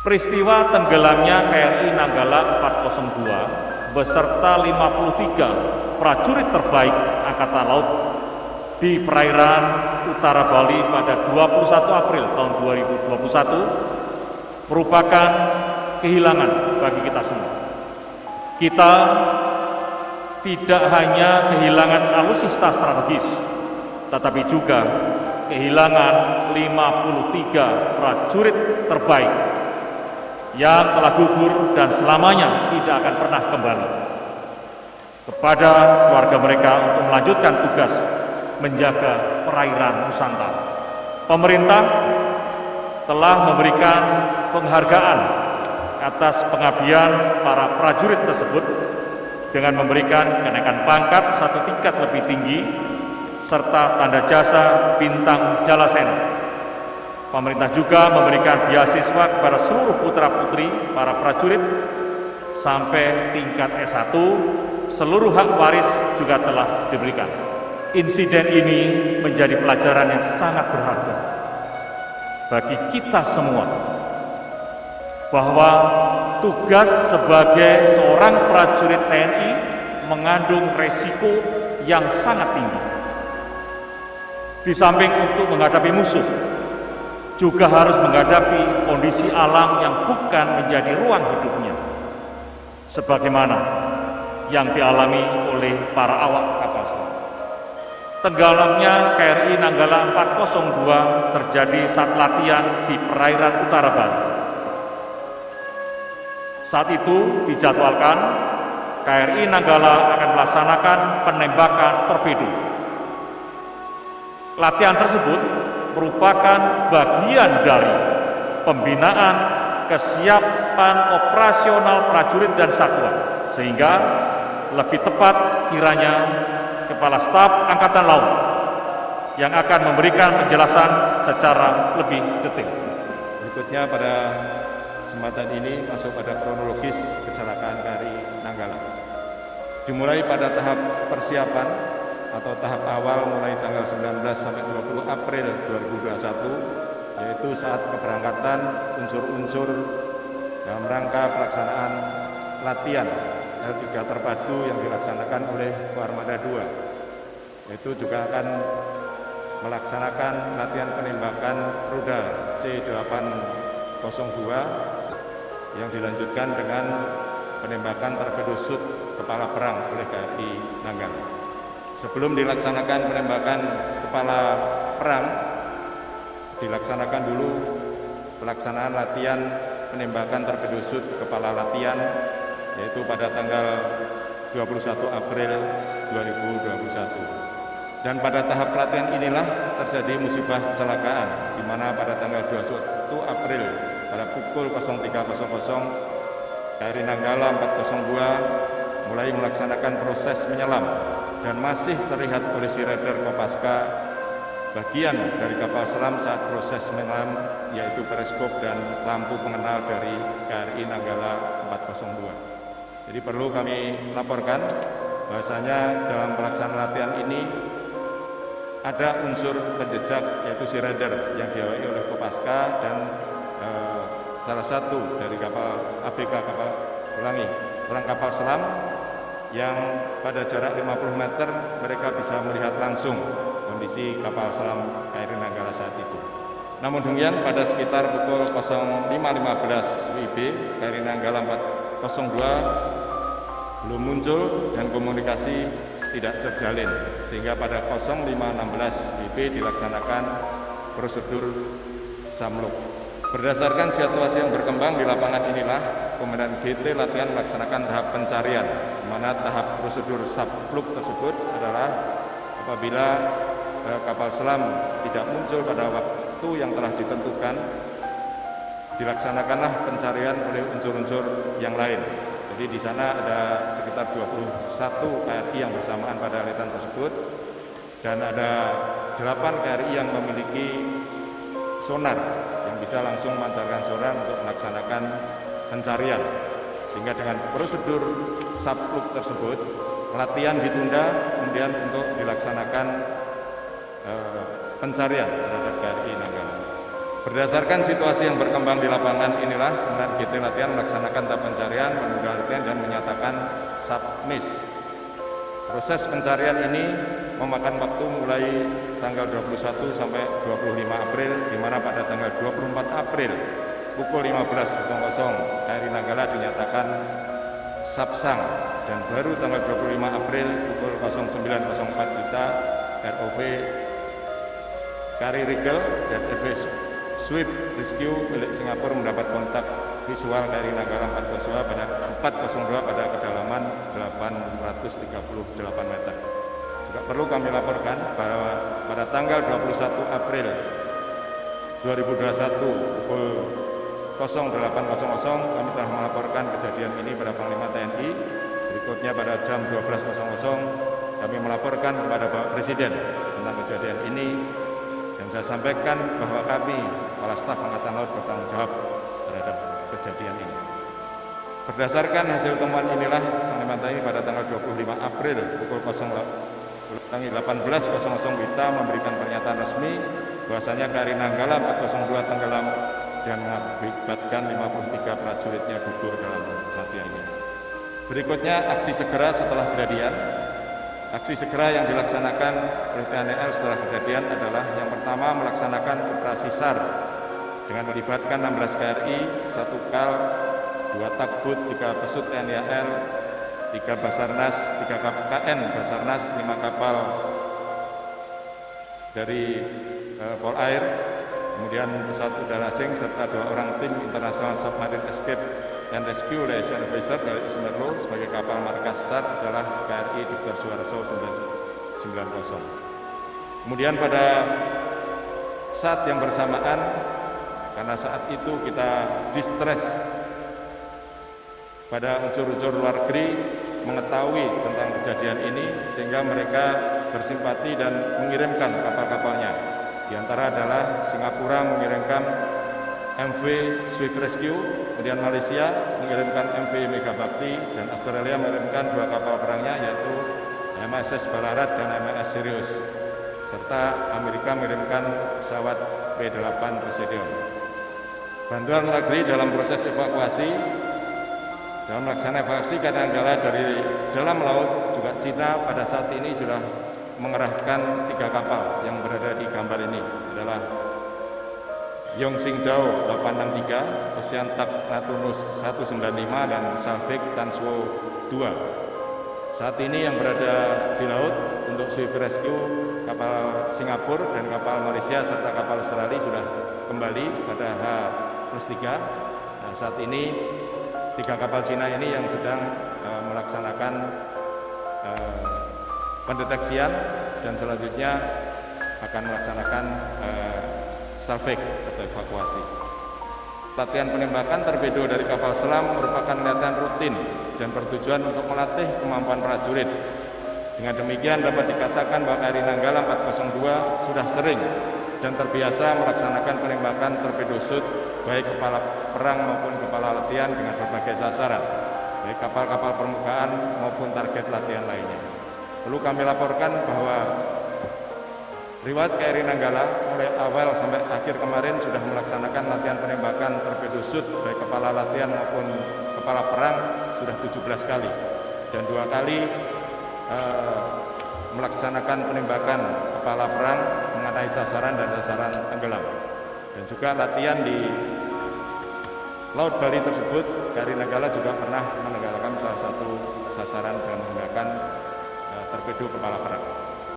Peristiwa tenggelamnya KRI Nanggala 402 beserta 53 prajurit terbaik Angkatan Laut di perairan utara Bali pada 21 April tahun 2021 merupakan kehilangan bagi kita semua. Kita tidak hanya kehilangan alutsista strategis, tetapi juga kehilangan 53 prajurit terbaik yang telah gugur dan selamanya tidak akan pernah kembali. Kepada keluarga mereka untuk melanjutkan tugas menjaga perairan Nusantara, pemerintah telah memberikan penghargaan atas pengabdian para prajurit tersebut dengan memberikan kenaikan pangkat 1 tingkat lebih tinggi serta tanda jasa bintang Jalasena. Pemerintah juga memberikan beasiswa kepada seluruh putra-putri para prajurit sampai tingkat S1, seluruh hak waris juga telah diberikan. Insiden ini menjadi pelajaran yang sangat berharga bagi kita semua, bahwa tugas sebagai seorang prajurit TNI mengandung resiko yang sangat tinggi. Di samping untuk menghadapi musuh, juga harus menghadapi kondisi alam yang bukan menjadi ruang hidupnya, sebagaimana yang dialami oleh para awak kapal selam. Tenggelamnya KRI Nanggala 402 terjadi saat latihan di perairan utara Bali. Saat itu dijadwalkan KRI Nanggala akan melaksanakan penembakan torpedo. Latihan tersebut merupakan bagian dari pembinaan kesiapan operasional prajurit dan satuan, sehingga lebih tepat kiranya Kepala Staf Angkatan Laut yang akan memberikan penjelasan secara lebih detail. Berikutnya pada kesempatan ini masuk pada kronologis kecelakaan KRI Nanggala. Dimulai pada tahap persiapan atau tahap awal mulai tanggal 19 sampai 20 April 2021, yaitu saat keberangkatan unsur-unsur dalam rangka pelaksanaan latihan L3 terpadu yang dilaksanakan oleh Koarmada 2, yaitu juga akan melaksanakan latihan penembakan rudal C802 yang dilanjutkan dengan penembakan torpedo shoot kepala perang oleh KRI Nanggala. Sebelum dilaksanakan penembakan kepala perang, dilaksanakan dulu pelaksanaan latihan penembakan torpedo shoot kepala latihan, yaitu pada tanggal 21 April 2021. Dan pada tahap pelatihan inilah terjadi musibah kecelakaan, di mana pada tanggal 21 April pada pukul 03.00 KRI Nanggala 402 mulai melaksanakan proses menyelam dan masih terlihat oleh si radar Kopaska bagian dari kapal selam saat proses menyelam, yaitu periskop dan lampu pengenal dari KRI Nanggala 402. Jadi perlu kami laporkan bahwasanya dalam pelaksanaan latihan ini ada unsur penjejak, yaitu si radar yang diawaki oleh Kopaska dan salah satu dari kapal ABK orang kapal selam yang pada jarak 50 meter mereka bisa melihat langsung kondisi kapal selam KRI Nanggala saat itu. Namun demikian pada sekitar pukul 05.15 WIB KRI Nanggala 402 belum muncul dan komunikasi tidak terjalin, sehingga pada 05.16 WIB dilaksanakan prosedur samluk. Berdasarkan situasi yang berkembang di lapangan inilah, Komandan GT latihan melaksanakan tahap pencarian, di mana tahap prosedur samluk tersebut adalah apabila kapal selam tidak muncul pada waktu yang telah ditentukan, dilaksanakanlah pencarian oleh unsur-unsur yang lain. Jadi di sana ada sekitar 21 KRI yang bersamaan pada latihan tersebut, dan ada 8 KRI yang memiliki sonar yang bisa langsung memancarkan sonar untuk melaksanakan pencarian. Sehingga dengan prosedur samluk tersebut, latihan ditunda kemudian untuk dilaksanakan pencarian terhadap KRI Nanggala. Berdasarkan situasi yang berkembang di lapangan inilah GT Latihan melaksanakan tahap pencarian, menunda latihan, dan menyatakan submiss. Proses pencarian ini memakan waktu mulai tanggal 21 sampai 25 April, di mana pada tanggal 24 April pukul 15.00 KRI Nanggala dinyatakan subsang, dan baru tanggal 25 April pukul 09.04 kita ROV KRI Rigel dan RV Swift Rescue milik Singapura mendapat kontak visual KRI Nanggala 402 pada kedalaman 838 meter. Juga perlu kami laporkan bahwa pada tanggal 21 April 2021 pukul 08.00 kami telah melaporkan kejadian ini pada Panglima TNI. Berikutnya pada jam 12.00 kami melaporkan kepada Bapak Presiden tentang kejadian ini, dan saya sampaikan bahwa kami, Kepala Staf Angkatan Laut, bertanggung jawab terhadap kejadian ini. Berdasarkan hasil temuan inilah Panglima TNI pada tanggal 25 April pukul 18.00 WITA memberikan pernyataan resmi bahwasanya KRI Nanggala 402 tenggelam dan mengakibatkan 53 prajuritnya gugur dalam latihan ini. Berikutnya aksi segera setelah kejadian. Aksi segera yang dilaksanakan oleh TNI AL setelah kejadian adalah yang pertama melaksanakan operasi SAR dengan melibatkan 16 KRI, 1 KAL, 2 Takbut, 3 pesut TNI AL, 3 Basarnas, 3 KN Basarnas, 5 kapal dari Polair, kemudian pesawat udara asing serta 2 orang tim International Submarine Escape and Rescue Liaison Officer dari Semeru sebagai kapal markas SAR adalah KRI Dr. Suharso 990. Kemudian pada saat yang bersamaan, karena saat itu kita distres pada unsur-unsur luar negeri mengetahui tentang kejadian ini, sehingga mereka bersimpati dan mengirimkan kapal-kapalnya. Di antara adalah Singapura mengirimkan MV Swift Rescue, kemudian Malaysia mengirimkan MV Megabakti, dan Australia mengirimkan 2 kapal perangnya yaitu MSS Ballarat dan MSS Sirius, serta Amerika mengirimkan pesawat P-8 Poseidon. Bantuan luar negeri dalam proses evakuasi, dalam melaksanakan evakuasi KRI Nanggala dari dalam laut, juga Cina pada saat ini sudah mengerahkan 3 kapal yang berada di gambar ini adalah Yongxingdao 863, Ocean Tak Naturnus 195, dan Salvik Tansuo 2. Saat ini yang berada di laut untuk Swift Rescue kapal Singapura dan kapal Malaysia serta kapal Australia sudah kembali pada H+3. Nah, saat ini 3 kapal Cina ini yang sedang melaksanakan pendeteksian dan selanjutnya akan melaksanakan salvage atau evakuasi. Latihan penembakan torpedo dari kapal selam merupakan latihan rutin dan bertujuan untuk melatih kemampuan prajurit. Dengan demikian dapat dikatakan bahwa KRI Nanggala 402 sudah sering dan terbiasa melaksanakan penembakan torpedo shoot baik kepala perang maupun kepala latihan dengan berbagai sasaran, baik kapal-kapal permukaan maupun target latihan lainnya. Perlu kami laporkan bahwa riwayat KRI Nanggala mulai awal sampai akhir kemarin sudah melaksanakan latihan penembakan torpedo shoot baik kepala latihan maupun kepala perang sudah 17 kali, dan 2 kali melaksanakan penembakan kepala perang mengenai sasaran dan sasaran tenggelam. Dan juga latihan di Laut Bali tersebut, KRI Nanggala juga pernah menenggelamkan salah satu sasaran dengan menggunakan torpedo kepala perang.